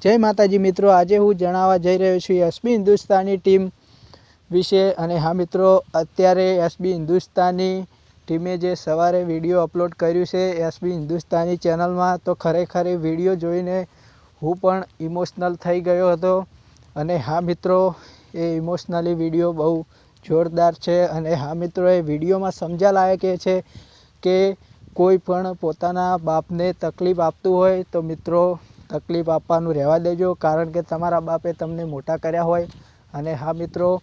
जय माताजी मित्रों, आज हूँ जणावा जई रह्यो छुं एसबी हिंदुस्तानी टीम विषे। अने हाँ मित्रों, अत्यारे एसबी हिंदुस्तानी टीमे जे सवारे विडियो अपलोड कर्युं छे एसबी हिंदुस्तानी चेनल में, तो खरेखर ए विडियो जोईने हूँ पण इमोशनल थई गयो हतो। अने हाँ मित्रों, ए इमोशनली विडियो बहु जोरदार छे। अने हाँ मित्रों, ए विडियो में समझा लायक ए छे के कोई पण पोताना बापने तकलीफ आपतुं होय तो मित्रों तकलीफ आपवानुं रहेवा देजो, कारण के तमारा बापे तमने मोटा कर्या होय। अने हाँ मित्रों,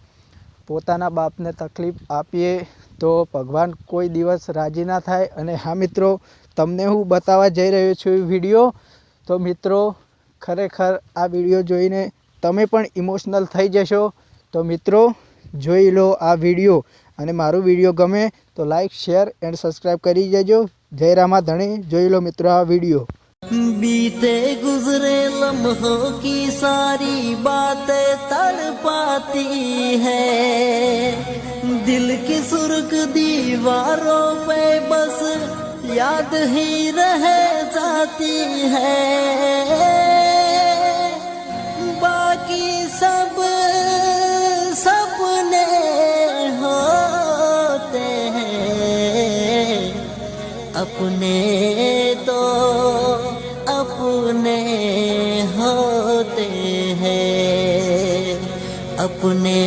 पोताना बापने तकलीफ आपीए तो भगवान कोई दिवस राजी ना थाय। अने हाँ मित्रों, तमने हूँ बतावा जई रह्यो छुं विडियो, तो मित्रों खरेखर आ विडियो जोईने तमे पण इमोशनल थई जशो। तो मित्रों जोई लो आ विडियो, अने मारो विडियो गमे तो लाइक शेर एंड सब्सक्राइब करी देजो। जय रामा धणी। जोई लो मित्रों आ विडियो। बीते गुजरे लम्हों की सारी बातें तड़पाती है, दिल की सुर्ख दीवारों पे बस याद ही रह जाती है। बाकी सब सपने होते हैं, अपने तो अपने होते हैं, अपने